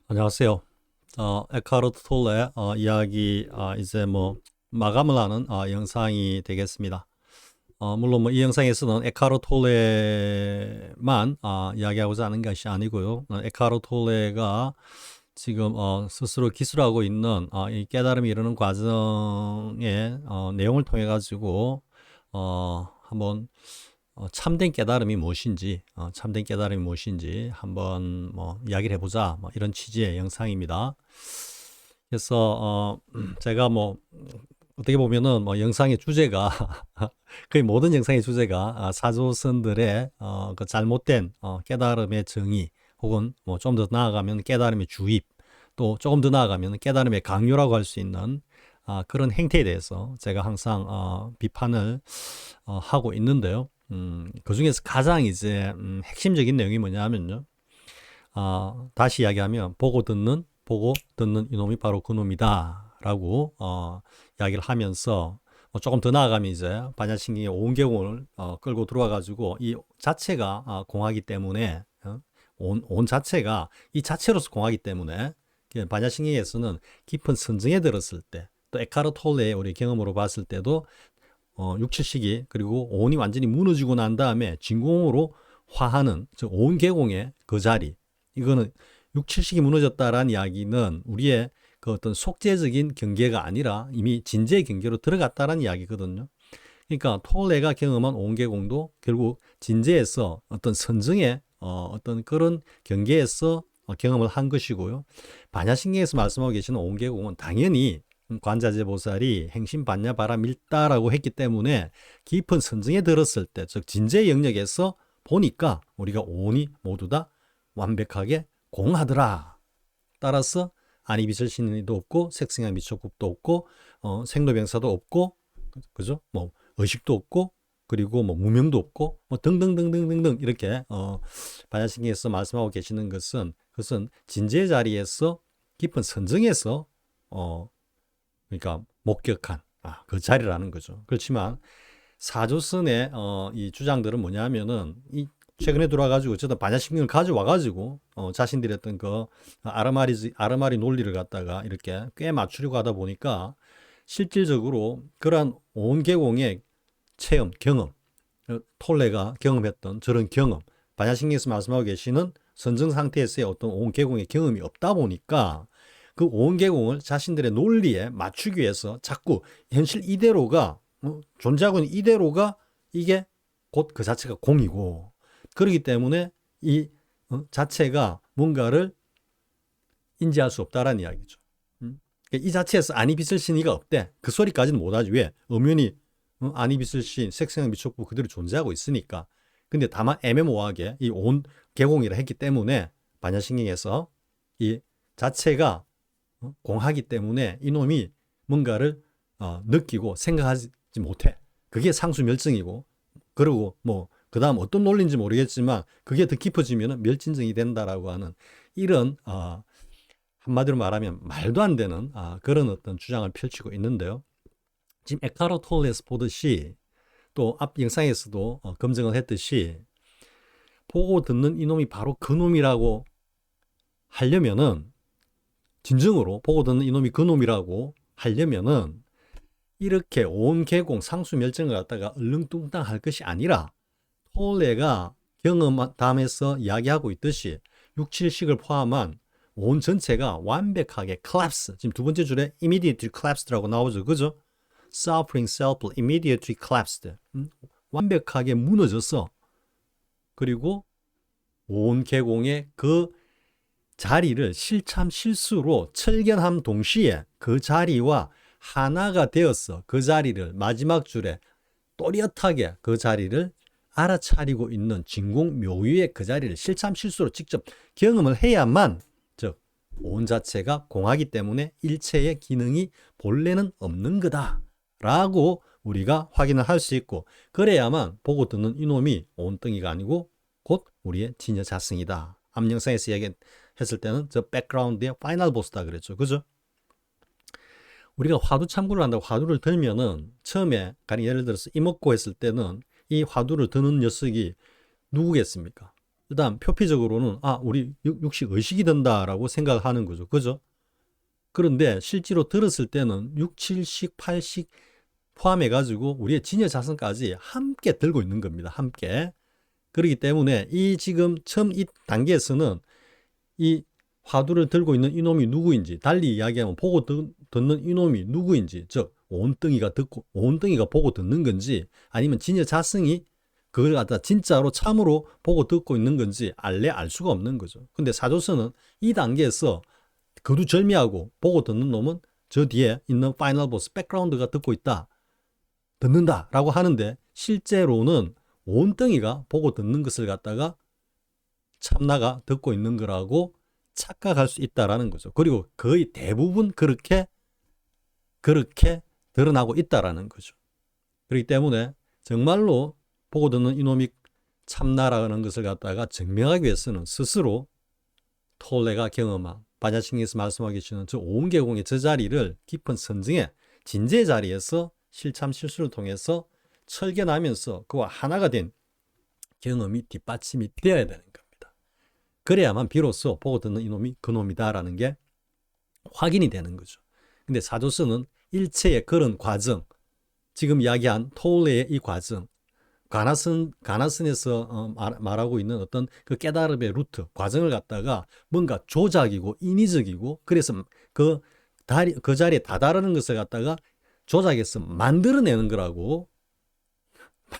안녕하세요. 에카르트 톨레 이야기 이제 뭐 마감을 하는 영상이 되겠습니다. 물론 뭐 이 영상에서는 에카르트 톨레만 이야기하고자 하는 것이 아니고요. 에카르트 톨레가 지금 스스로 기술하고 있는 이 깨달음이 이르는 과정의 내용을 통해 가지고 한번 참된 깨달음이 무엇인지, 한번 뭐 이야기를 해보자, 뭐 이런 취지의 영상입니다. 그래서 제가 뭐 어떻게 보면은 뭐 영상의 주제가 거의 모든 영상의 주제가 사조선들의 그 잘못된 깨달음의 정의, 혹은 뭐 좀 더 나아가면 깨달음의 주입, 또 조금 더 나아가면 깨달음의 강요라고 할 수 있는 그런 행태에 대해서 제가 항상 비판을 하고 있는데요. 그 중에서 가장 이제 핵심적인 내용이 뭐냐면요. 다시 이야기하면 보고 듣는 이놈이 바로 그놈이다라고 이야기를 하면서 조금 더 나아가면 이제 반야신경의 오온계공을 끌고 들어와가지고 이 자체가 공하기 때문에 온 자체가 이 자체로서 공하기 때문에 반야신경에서는 깊은 선정에 들었을 때, 또 에카르트 톨레의 우리 경험으로 봤을 때도 6, 7시기 그리고 오온이 완전히 무너지고 난 다음에 진공으로 화하는 즉 오온 계공의 그 자리, 이거는 6, 7시기 무너졌다라는 이야기는 우리의 그 어떤 속죄적인 경계가 아니라 이미 진재의 경계로 들어갔다라는 이야기거든요. 그러니까 톨레가 경험한 오온 계공도 결국 진재에서 어떤 선정의 어떤 그런 경계에서 경험을 한 것이고요. 반야신경에서 말씀하고 계시는 오온 계공은 당연히 관자재보살이 행심반야바라밀다라고 했기 때문에 깊은 선정에 들었을 때, 즉 진재의 영역에서 보니까 우리가 오온이 모두 다 완벽하게 공하더라. 따라서 안이비설신도 없고 색생양 미촉국도 없고 생로병사도 없고, 그죠? 뭐 의식도 없고, 그리고 뭐 무명도 없고, 뭐 등등등등등등 이렇게 반야신경에서 말씀하고 계시는 그것은 진재의 자리에서 깊은 선정에서 그러니까 목격한 그 자리라는 거죠. 그렇지만 사조선의 이 주장들은 뭐냐면은 이 최근에 들어와가지고 저도 반야신경을 가져와가지고 자신들이 어떤 그 아르마리 논리를 갖다가 이렇게 꽤 맞추려고 하다 보니까 실질적으로 그러한 온계공의 체험, 경험, 톨레가 경험했던 저런 경험, 반야신경에서 말씀하고 계시는 선정 상태에서의 어떤 온계공의 경험이 없다 보니까 그 온계공을 자신들의 논리에 맞추기 위해서 자꾸 현실 이대로가 존재하고 있는 이대로가 이게 곧 그 자체가 공이고, 그렇기 때문에 이 자체가 뭔가를 인지할 수 없다라는 이야기죠. 이 자체에서 아니 빛을 신이가 없대. 그 소리까지는 못하지. 왜? 엄연히 아니 빛을 신, 색생형 미촉부 그대로 존재하고 있으니까. 근데 다만 애매모호하게 이 온 계공이라 했기 때문에 반야신경에서 이 자체가 공하기 때문에 이놈이 뭔가를 느끼고 생각하지 못해. 그게 상수멸증이고, 그리고 뭐 그 다음 어떤 논리인지 모르겠지만 그게 더 깊어지면 멸진증이 된다라고 하는 이런 한마디로 말하면 말도 안 되는 그런 어떤 주장을 펼치고 있는데요. 지금 에카르트 톨레에서 보듯이, 또 앞 영상에서도 검증을 했듯이, 보고 듣는 이놈이 바로 그놈이라고 하려면은, 진정으로 보고 듣는 이놈이 그놈이라고 하려면은 이렇게 온 계공 상수멸정을 갖다가 얼렁뚱땅 할 것이 아니라 톨레가 경험담에서 이야기하고 있듯이 6, 7식을 포함한 온 전체가 완벽하게 collapse, 지금 두 번째 줄에 immediately collapsed라고 나오죠. 그죠? suffering self immediately collapsed, 완벽하게 무너져서, 그리고 온 계공의 그 자리를 실참 실수로 철견함 동시에 그 자리와 하나가 되었어. 그 자리를 마지막 줄에 또렷하게 그 자리를 알아차리고 있는 진공 묘유의 그 자리를 실참 실수로 직접 경험을 해야만, 즉 온 자체가 공하기 때문에 일체의 기능이 본래는 없는 거다 라고 우리가 확인을 할 수 있고, 그래야만 보고 듣는 이놈이 온덩이가 아니고 곧 우리의 진여 자성이다. 앞 영상에서 얘기했을 때는 저 백그라운드의 파이널 보스다 그랬죠. 그죠? 우리가 화두 참고를 한다고 화두를 들면은 처음에 예를 들어서 이먹고 했을 때는 이 화두를 드는 녀석이 누구겠습니까? 일단 표피적으로는 우리 육식 의식이 든다라고 생각하는 거죠. 그죠? 그런데 실제로 들었을 때는 6, 7식, 8식 포함해가지고 우리의 진여 자선까지 함께 들고 있는 겁니다. 함께. 그렇기 때문에 이 지금 처음 이 단계에서는 이 화두를 들고 있는 이놈이 누구인지, 달리 이야기하면 보고 듣는 이놈이 누구인지, 즉 온덩이가 보고 듣는 건지, 아니면 진여 자성이 그걸 갖다 진짜로 참으로 보고 듣고 있는 건지 알 수가 없는 거죠. 근데 사조선은 이 단계에서 거두절미하고 보고 듣는 놈은 저 뒤에 있는 파이널 보스 백그라운드가 듣는다 라고 하는데, 실제로는 온덩이가 보고 듣는 것을 갖다가 참나가 듣고 있는 거라고 착각할 수 있다라는 거죠. 그리고 거의 대부분 그렇게 드러나고 있다라는 거죠. 그렇기 때문에 정말로 보고 듣는 이놈이 참나라는 것을 갖다가 증명하기 위해서는 스스로 톨레가 경험한 반야신경에서 말씀하고 계시는 저 오은계공의 저 자리를 깊은 선증의 진제의 자리에서 실참 실수를 통해서 철겨나면서 그와 하나가 된 경험이 뒷받침이 되어야 되는 겁니다. 그래야만 비로소 보고 듣는 이놈이 그놈이다라는 게 확인이 되는 거죠. 근데 사조선은 일체의 그런 과정, 지금 이야기한 톨레의 이 과정, 가나선에서 말하고 있는 어떤 그 깨달음의 루트, 과정을 갖다가 뭔가 조작이고 인위적이고, 그래서 그 자리에 다다르는 것을 갖다가 조작해서 만들어내는 거라고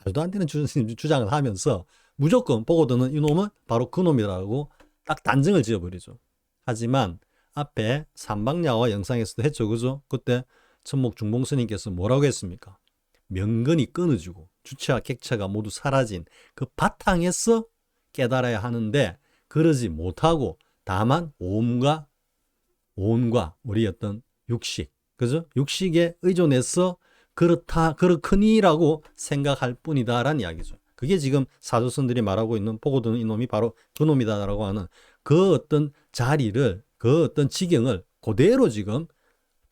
말도 안 되는 주장을 하면서 무조건 보고 듣는 이놈은 바로 그놈이라고 딱 단정을 지어버리죠. 하지만 앞에 삼박야와 영상에서도 했죠. 그죠? 그때 천목 중봉스님께서 뭐라고 했습니까? 명근이 끊어지고 주체와 객체가 모두 사라진 그 바탕에서 깨달아야 하는데, 그러지 못하고 다만 오음과 우리 어떤 육식, 그죠? 육식에 의존해서 그렇거니라고 생각할 뿐이다라는 이야기죠. 그게 지금 사조선들이 말하고 있는 보고 듣는 이놈이 바로 그놈이다라고 하는 그 어떤 자리를, 그 어떤 지경을 그대로 지금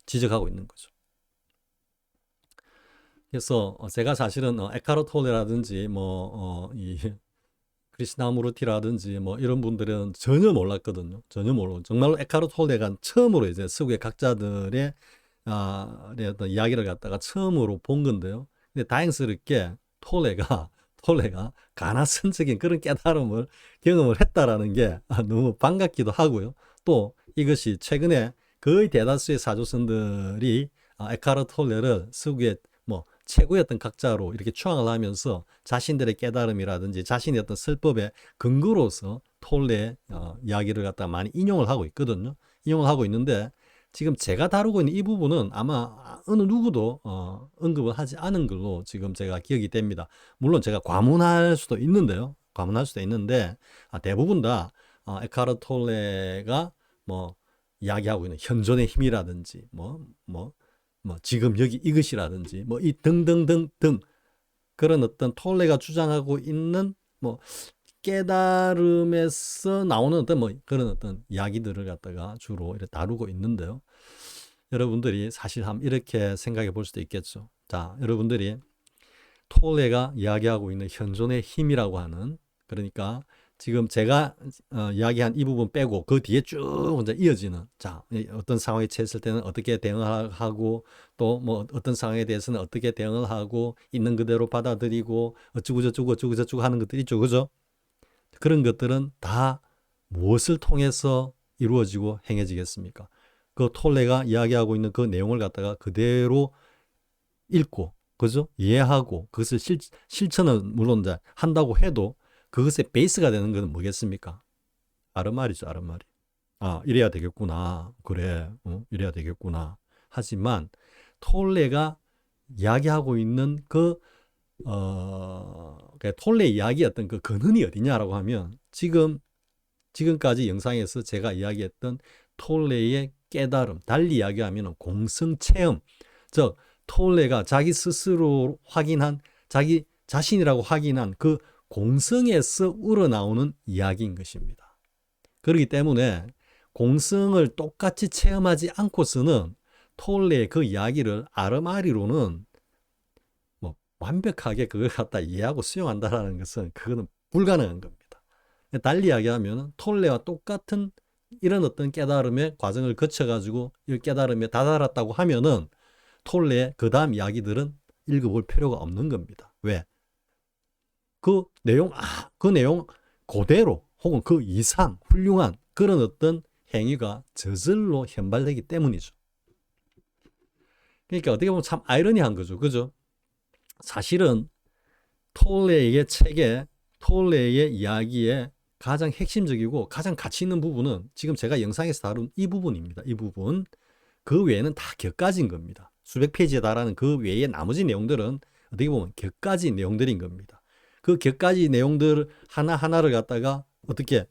지적하고 있는 거죠. 그래서 제가 사실은 에카르트 톨레라든지 이 크리스나무르티라든지 이런 분들은 전혀 몰랐거든요. 전혀 모르고 정말로 에카르트 톨레가 처음으로 이제 서구의 각자들의 어떤 이야기를 갖다가 처음으로 본 건데요. 근데 다행스럽게 톨레가 가나선적인 그런 깨달음을 경험을 했다라는 게 너무 반갑기도 하고요. 또 이것이 최근에 거의 대다수의 사조선들이 에카르트 톨레를 서구의 최고의 어떤 각자로 이렇게 추앙을 하면서 자신들의 깨달음이라든지 자신의 어떤 설법의 근거로서 톨레의 이야기를 갖다 많이 인용을 하고 있거든요. 인용을 하고 있는데, 지금 제가 다루고 있는 이 부분은 아마 어느 누구도 언급을 하지 않은 걸로 지금 제가 기억이 됩니다. 물론 제가 과문할 수도 있는데요. 대부분 다 에카르트 톨레가 이야기하고 있는 현존의 힘이라든지 지금 여기 이것이라든지 이 등등등 그런 어떤 톨레가 주장하고 있는 깨달음에서 나오는 어떤 그런 어떤 이야기들을 갖다가 주로 이렇게 다루고 있는데요. 여러분들이 사실 이렇게 생각해 볼 수도 있겠죠. 자, 여러분들이 톨레가 이야기하고 있는 현존의 힘이라고 하는, 그러니까 지금 제가 이야기한 이 부분 빼고 그 뒤에 쭉 이제 이어지는, 자, 어떤 상황에 처했을 때는 어떻게 대응하고, 또 어떤 상황에 대해서는 어떻게 대응을 하고, 있는 그대로 받아들이고 어쩌고 하는 것들이 있죠. 그죠? 그런 것들은 다 무엇을 통해서 이루어지고 행해지겠습니까? 그 톨레가 이야기하고 있는 그 내용을 갖다가 그대로 읽고, 그죠? 이해하고 그것을 실천은 물론 이제 한다고 해도 그것의 베이스가 되는 것은 뭐겠습니까? 아른말이죠, 아른말이. 이래야 되겠구나. 그래, 이래야 되겠구나. 하지만 톨레가 이야기하고 있는 톨레 이야기의 어떤 그 근원이 어디냐라고 하면, 지금까지 영상에서 제가 이야기했던 톨레의 깨달음, 달리 이야기하면 공성체험, 즉 톨레가 자기 스스로 확인한, 자기 자신이라고 확인한 그 공성에서 우러나오는 이야기인 것입니다. 그렇기 때문에 공성을 똑같이 체험하지 않고서는 톨레의 그 이야기를 아르마리로는 완벽하게 그걸 갖다 이해하고 수용한다라는 것은 그거는 불가능한 겁니다. 달리 이야기하면 톨레와 똑같은 이런 어떤 깨달음의 과정을 거쳐가지고 이 깨달음에 다다랐다고 하면은 톨레의 그 다음 이야기들은 읽어볼 필요가 없는 겁니다. 왜? 그 내용 그대로 혹은 그 이상 훌륭한 그런 어떤 행위가 저절로 현발되기 때문이죠. 그러니까 어떻게 보면 참 아이러니한 거죠. 그죠? 사실은 톨레의 책에, 톨레의 이야기에 가장 핵심적이고 가장 가치 있는 부분은 지금 제가 영상에서 다룬 이 부분입니다. 이 부분. 그 외에는 다 격가지인 겁니다. 수백 페이지에 달하는 그 외의 나머지 내용들은 어떻게 보면 격가지 내용들인 겁니다. 그 격가지 내용들 하나하나를 갖다가 어떻게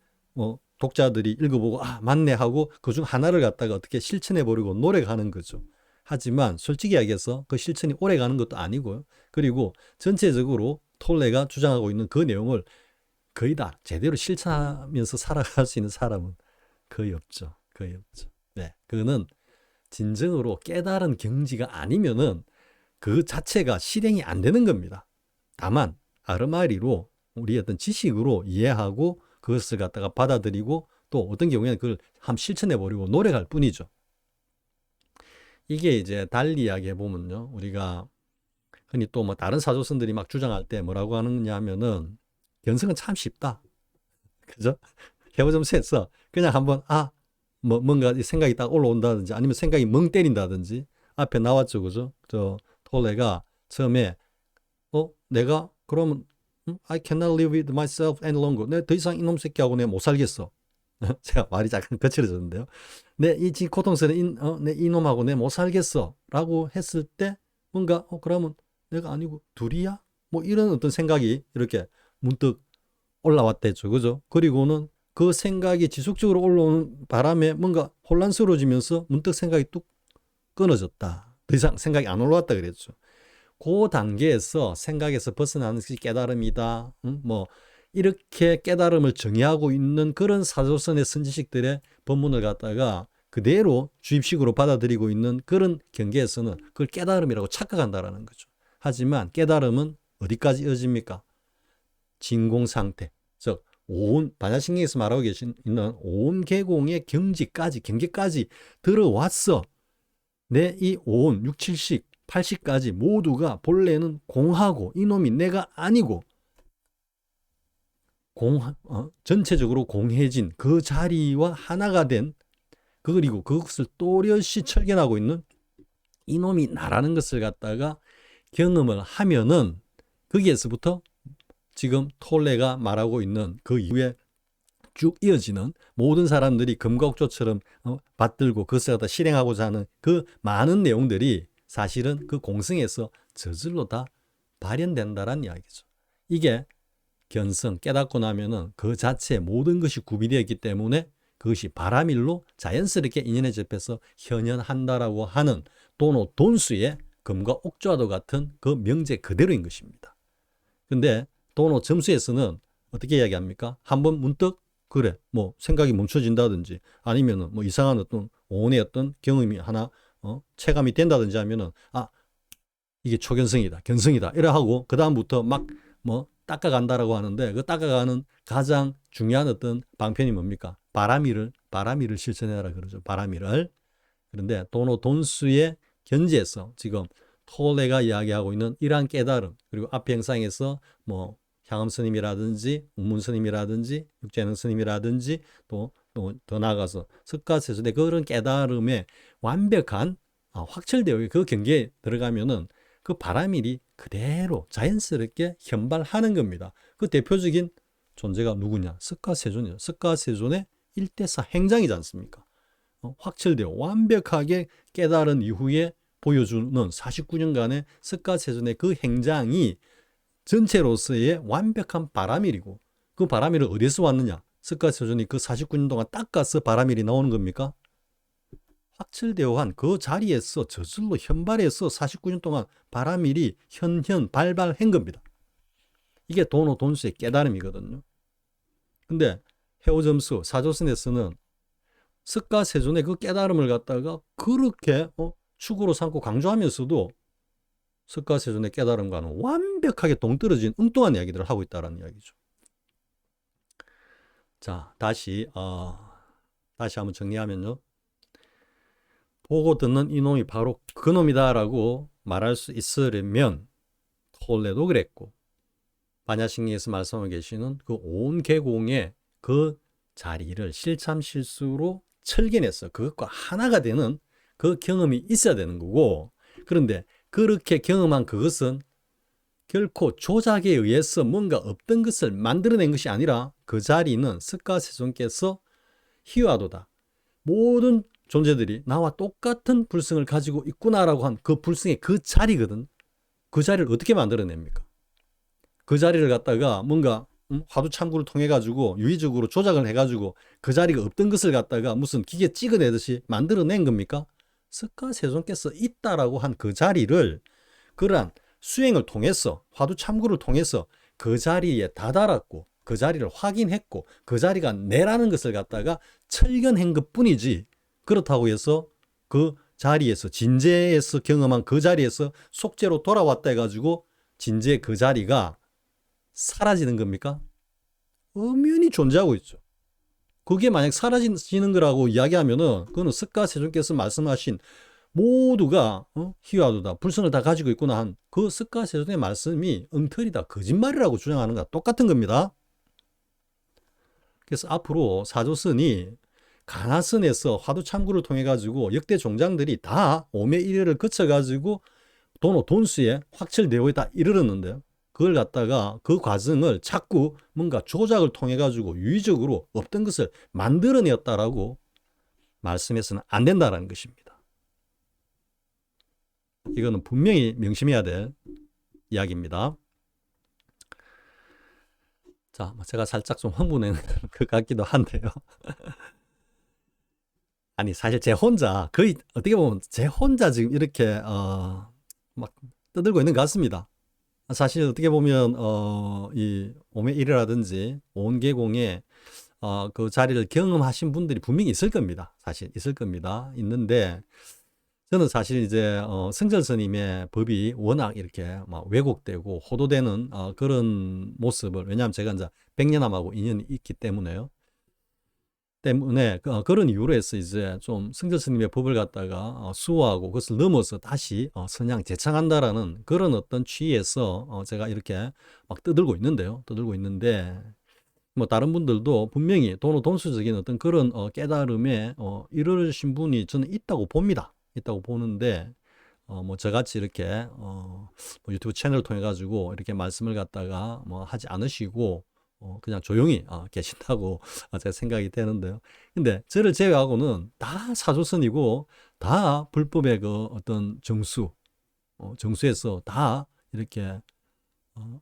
독자들이 읽어보고 아 맞네 하고 그중 하나를 갖다가 어떻게 실천해 보려고 노력하는 거죠. 하지만 솔직히 이야기해서 그 실천이 오래 가는 것도 아니고요. 그리고 전체적으로 톨레가 주장하고 있는 그 내용을 거의 다 제대로 실천하면서 살아갈 수 있는 사람은 거의 없죠. 거의 없죠. 네, 그거는 진정으로 깨달은 경지가 아니면은 그 자체가 실행이 안 되는 겁니다. 다만 아르마리로 우리 어떤 지식으로 이해하고 그것을 갖다가 받아들이고 또 어떤 경우에는 그걸 한번 실천해 보려고 노력할 뿐이죠. 이게 이제 달리 이야기해 보면요. 우리가 흔히 또 뭐 다른 사조선들이 막 주장할 때 뭐라고 하느냐 하면은 견성은 참 쉽다. 그죠? 해보점수에서 그냥 한번 뭔가 생각이 딱 올라온다든지 아니면 생각이 멍 때린다든지 앞에 나왔죠. 그죠? 저 톨레가 처음에 내가 그러면 I cannot live with myself any longer. 내가 더 이상 이놈 새끼하고 내가 못 살겠어. 제가 말이 약간 거칠어졌는데요. 내 이 고통스러운 내 이놈하고 내가 못 살겠어. 라고 했을 때 뭔가 그러면 내가 아니고 둘이야? 뭐 이런 어떤 생각이 이렇게 문득 올라왔댔죠. 그죠? 그리고는 그 생각이 지속적으로 올라오는 바람에 뭔가 혼란스러워지면서 문득 생각이 뚝 끊어졌다. 더 이상 생각이 안 올라왔다 그랬죠. 그 단계에서 생각에서 벗어나는 것이 깨달음이다. 뭐 이렇게 깨달음을 정의하고 있는 그런 사조선의 선지식들의 법문을 갖다가 그대로 주입식으로 받아들이고 있는 그런 경계에서는 그걸 깨달음이라고 착각한다라는 거죠. 하지만 깨달음은 어디까지 이어집니까? 진공상태, 즉 반야신경에서 말하고 있는 오온계공의 경계까지 들어왔어. 내 이 오온, 6, 7식, 8식까지 모두가 본래는 공하고 이놈이 내가 아니고 전체적으로 공해진 그 자리와 하나가 된 그리고 그것을 또렷이 철견하고 있는 이놈이 나라는 것을 갖다가 경험을 하면은 거기에서부터 지금 톨레가 말하고 있는 그 이후에 쭉 이어지는 모든 사람들이 금과옥조처럼 받들고 그것을 갖다 실행하고자 하는 그 많은 내용들이 사실은 그 공성에서 저절로 다 발현된다는 이야기죠. 이게 견성, 깨닫고 나면은 그 자체의 모든 것이 구비되어 있기 때문에 그것이 바라밀로 자연스럽게 인연에 접해서 현현한다라고 하는 도노 돈수의 금과 옥조와도 같은 그 명제 그대로인 것입니다. 근데 도노 점수에서는 어떻게 이야기합니까? 한번 문득 그래 뭐 생각이 멈춰진다든지 아니면은 뭐 이상한 어떤 오온의 어떤 경험이 하나 체감이 된다든지 하면은 이게 초견성이다, 견성이다 이래 하고 그 다음부터 막 뭐 닦아간다라고 하는데 그 닦아가는 가장 중요한 어떤 방편이 뭡니까? 바라미를 실천해라 그러죠. 바라미를. 그런데 도노 돈수의 견지에서 지금 톨레가 이야기하고 있는 이러한 깨달음 그리고 앞에 영상에서 뭐 향엄 스님이라든지 운문 스님이라든지 육재능 스님이라든지 또 더 나아가서 석가세존의 그런 깨달음의 완벽한 확철되어 그 경계에 들어가면은 그 바라밀이 그대로 자연스럽게 현발하는 겁니다. 그 대표적인 존재가 누구냐? 석가세존이죠. 석가세존의 1대4 행장이지 않습니까? 확철되어 완벽하게 깨달은 이후에 보여주는 49년간의 석가세존의 그 행장이 전체로서의 완벽한 바라밀이고 그 바라밀을 어디서 왔느냐? 석가세존이 그 49년 동안 닦아서 바라밀이 나오는 겁니까? 확철되어 한 그 자리에서 저절로 현발해서 49년 동안 바라밀이 발발한 겁니다. 이게 도노 돈수의 깨달음이거든요. 근데 해오점수 사조선에서는 석가세존의 그 깨달음을 갖다가 그렇게 축으로 삼고 강조하면서도 석가세존의 깨달음과는 완벽하게 동떨어진 엉뚱한 이야기들을 하고 있다는 이야기죠. 자, 다시 한번 정리하면요. 보고 듣는 이놈이 바로 그놈이다라고 말할 수 있으려면 톨레도 그랬고 반야심리에서 말씀하고 계시는 그 온 계공의 그 자리를 실참실수로 철견해서 그것과 하나가 되는 그 경험이 있어야 되는 거고, 그런데 그렇게 경험한 그것은 결코 조작에 의해서 뭔가 없던 것을 만들어낸 것이 아니라 그 자리는 석가세존께서 희화도다, 모든 존재들이 나와 똑같은 불성을 가지고 있구나라고 한 그 불성의 그 자리거든. 그 자리를 어떻게 만들어냅니까? 그 자리를 갖다가 뭔가 화두 참구를 통해 가지고 유의적으로 조작을 해 가지고 그 자리가 없던 것을 갖다가 무슨 기계 찍어내듯이 만들어낸 겁니까? 석가세존께서 있다라고 한 그 자리를 그러한 수행을 통해서, 화두 참구를 통해서 그 자리에 다다랐고 그 자리를 확인했고 그 자리가 내라는 것을 갖다가 철견한 것뿐이지, 그렇다고 해서 그 자리에서 진재에서 경험한 그 자리에서 속죄로 돌아왔다 해가지고 진재 그 자리가 사라지는 겁니까? 엄연히 존재하고 있죠. 그게 만약 사라지는 거라고 이야기하면은 그거는 석가세존께서 말씀하신 모두가 희화도다, 불성을 다 가지고 있구나 한 그 석가세존의 말씀이 엉터리다, 거짓말이라고 주장하는 것과 똑같은 겁니다. 그래서 앞으로 사조선이 가나선에서 화두 참구를 통해 가지고 역대 종장들이 다 오매 일회를 거쳐 가지고 도노 돈수에 확철되어 있다 이르렀는데요. 그걸 갖다가 그 과정을 자꾸 뭔가 조작을 통해 가지고 유의적으로 없던 것을 만들어내었다라고 말씀해서는 안 된다라는 것입니다. 이거는 분명히 명심해야 될 이야기입니다. 자, 제가 살짝 좀 흥분한 것 같기도 한데요. 아니, 사실 제 혼자 거의 어떻게 보면 제 혼자 지금 이렇게 막 떠들고 있는 것 같습니다. 사실 어떻게 보면 이 오메 1이라든지 온계공의 그 자리를 경험하신 분들이 분명히 있을 겁니다. 사실 있을 겁니다. 있는데 저는 사실 이제 성철 스님의 법이 워낙 이렇게 막 왜곡되고 호도되는 그런 모습을, 왜냐하면 제가 이제 백년암하고 인연이 있기 때문에요. 그런 이유로 해서 이제 좀 성철 스님의 법을 갖다가 수호하고 그것을 넘어서 다시 선양 재창한다라는 그런 어떤 취지에서 제가 이렇게 막 떠들고 있는데 뭐 다른 분들도 분명히 돈수적인 어떤 그런 깨달음에 이르신 분이 저는 있다고 봅니다. 있다고 보는데 뭐 저같이 이렇게 뭐 유튜브 채널을 통해 가지고 이렇게 말씀을 갖다가 뭐 하지 않으시고 그냥 조용히 계신다고 제가 생각이 되는데요. 근데 저를 제외하고는 다 사조선이고 다 불법의 그 어떤 정수에서 다 이렇게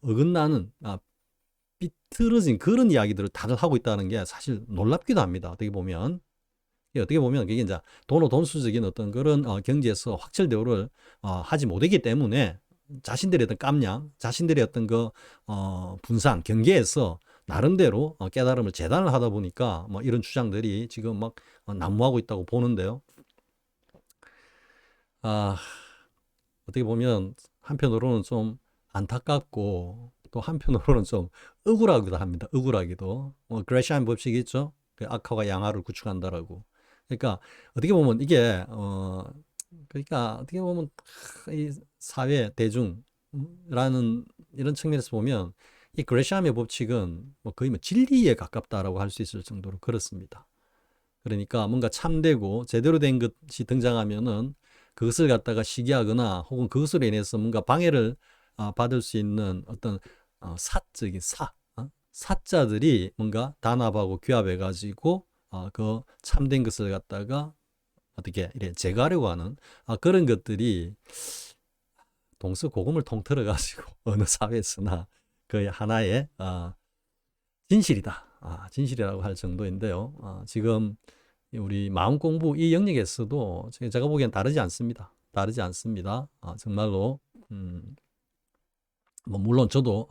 어긋나는 삐뚤어진 그런 이야기들을 다들 하고 있다는 게 사실 놀랍기도 합니다. 어떻게 보면 그게 이제 돈수적인 어떤 그런 경지에서 확철대오를 하지 못했기 때문에 자신들의 어떤 깜냥, 자신들의 어떤 그 분산, 경계에서 나름대로 깨달음을 재단을 하다 보니까 뭐 이런 주장들이 지금 막 난무하고 있다고 보는데요. 어떻게 보면 한편으로는 좀 안타깝고 또 한편으로는 좀 억울하기도 합니다. 억울하기도. 그레시안 법칙이 있죠. 그 악화가 양화를 구축한다라고. 그러니까 어떻게 보면 이게 그러니까 어떻게 보면 이 사회 대중라는 이런 측면에서 보면 이 그레시암의 법칙은 뭐 거의 뭐 진리에 가깝다라고 할 수 있을 정도로 그렇습니다. 그러니까 뭔가 참되고 제대로 된 것이 등장하면은 그것을 갖다가 시기하거나 혹은 그것으로 인해서 뭔가 방해를 받을 수 있는 어떤 사적인 사자들이 뭔가 단합하고 규합해가지고 그 참된 것을 갖다가 어떻게 이래 제거하려고 하는 그런 것들이 동서고금을 통틀어 가지고 어느 사회에서나 거의 하나의 진실이라고 할 정도인데요. 지금 우리 마음 공부 이 영역에서도 제가 보기엔 다르지 않습니다. 정말로 뭐 물론 저도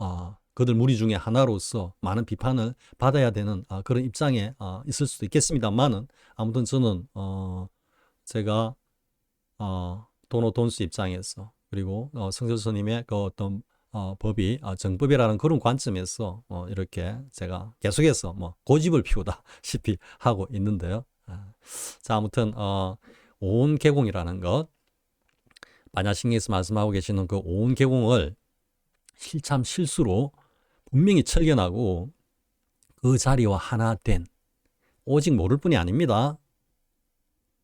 그들 무리 중에 하나로서 많은 비판을 받아야 되는 그런 입장에 있을 수도 있겠습니다만은 아무튼 저는 제가 도노 돈스 입장에서 그리고 성철 스님의 그 어떤 법이 정법이라는 그런 관점에서 이렇게 제가 계속해서 뭐 고집을 피우다시피 하고 있는데요. 자, 아무튼 오온 계공이라는 것, 반야신경에서 말씀하고 계시는 그 오온 계공을 실참 실수로 분명히 철견하고 그 자리와 하나 된, 오직 모를 뿐이 아닙니다.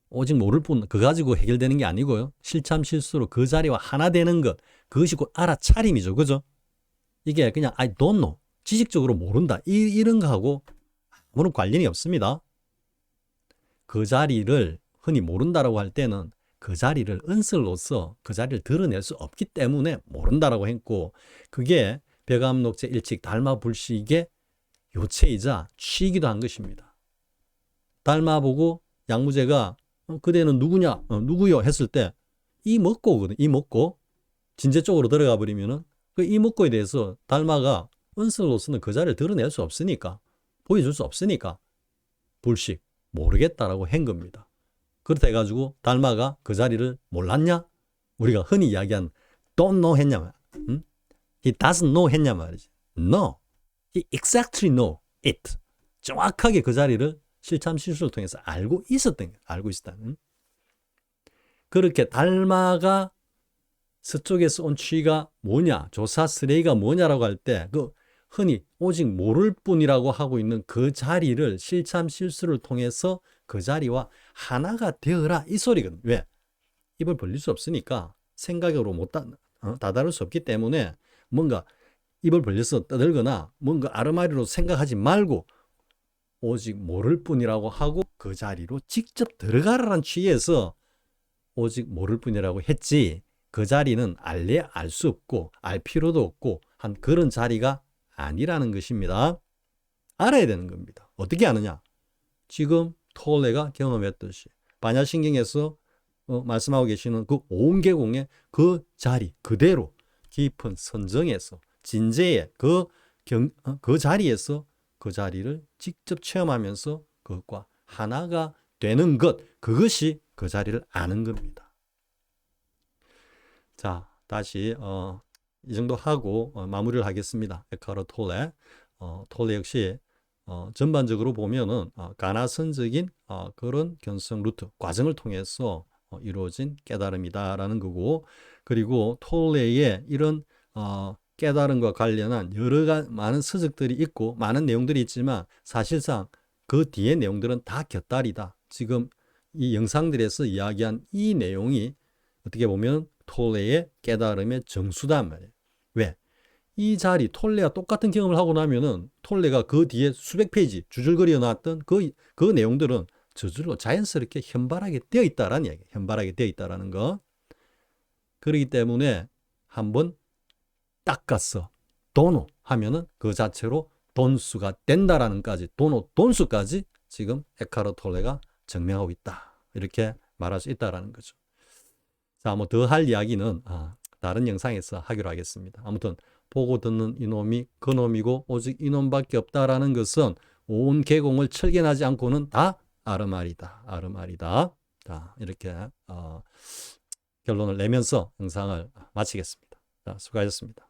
오직 모를 뿐, 그거 가지고 해결되는 게 아니고요. 실참 실수로 그 자리와 하나 되는 것, 그것이 곧 알아차림이죠. 그죠? 이게 그냥 I don't know, 지식적으로 모른다, 이런 거하고 아무런 관련이 없습니다. 그 자리를 흔히 모른다라고 할 때는 그 자리를 은설로서 그 자리를 드러낼 수 없기 때문에 모른다라고 했고, 그게 벽암록제 일칙 달마불식의 요체이자 취이기도 한 것입니다. 달마보고 양무제가 그대는 누구냐? 누구요? 했을 때 이먹고거든. 이먹고 진제 쪽으로 들어가 버리면은 그 이먹고에 대해서 달마가 은설로서는 그 자리를 드러낼 수 없으니까, 보여줄 수 없으니까 불식, 모르겠다라고 한 겁니다. 그렇다 해가지고 달마가 그 자리를 몰랐냐? 우리가 흔히 이야기한 don't know 했냐 말이야. He doesn't know 했냐 말이지. No. He exactly know it. 정확하게 그 자리를 실참 실수를 통해서 알고 있었던 거야. 알고 있었다. 그렇게 달마가 서쪽에서 온 취가 뭐냐, 조사 스레이가 뭐냐라고 할 때 그 흔히 오직 모를 뿐이라고 하고 있는 그 자리를 실참 실수를 통해서 그 자리와 하나가 되어라, 이 소리거든. 왜? 입을 벌릴 수 없으니까, 생각으로 못 다다를 수 없기 때문에 뭔가 입을 벌려서 떠들거나 뭔가 아르마리로 생각하지 말고 오직 모를 뿐이라고 하고 그 자리로 직접 들어가라는 취에서 오직 모를 뿐이라고 했지, 그 자리는 알래 알 수 없고 알 필요도 없고 한 그런 자리가 아니라는 것입니다. 알아야 되는 겁니다. 어떻게 아느냐? 지금 톨레가 경험했듯이 반야신경에서 말씀하고 계시는 그 오온계공의 그 자리 그대로 깊은 선정에서 진재의 그 자리에서 그 자리를 직접 체험하면서 그것과 하나가 되는 것, 그것이 그 자리를 아는 겁니다. 자, 다시 이 정도 하고 마무리를 하겠습니다. 에카르 톨레. 톨레 역시 전반적으로 보면은 가나선적인 그런 견성 루트, 과정을 통해서 이루어진 깨달음이다라는 거고, 그리고 톨레의 이런 깨달음과 관련한 많은 서적들이 있고 많은 내용들이 있지만 사실상 그 뒤의 내용들은 다 곁다리다. 지금 이 영상들에서 이야기한 이 내용이 어떻게 보면 톨레의 깨달음의 정수단 말이에요. 왜? 이 자리, 톨레가 똑같은 경험을 하고 나면은 톨레가 그 뒤에 수백 페이지 주줄거려 놨던 그 내용들은 저절로 자연스럽게 현발하게 되어 있다라는 이야기, 현발하게 되어 있다라는 거. 그렇기 때문에 한번 닦았어, 도노 하면은 그 자체로 돈수가 된다라는 까지, 도노 돈수까지 지금 에카르 톨레가 증명하고 있다, 이렇게 말할 수 있다라는 거죠. 자, 뭐 더 할 이야기는 다른 영상에서 하기로 하겠습니다. 아무튼 보고 듣는 이놈이 그놈이고 오직 이놈밖에 없다라는 것은 온 계공을 철견하지 않고는 다 아르마리다, 아르마리다. 자, 이렇게 결론을 내면서 영상을 마치겠습니다. 자, 수고하셨습니다.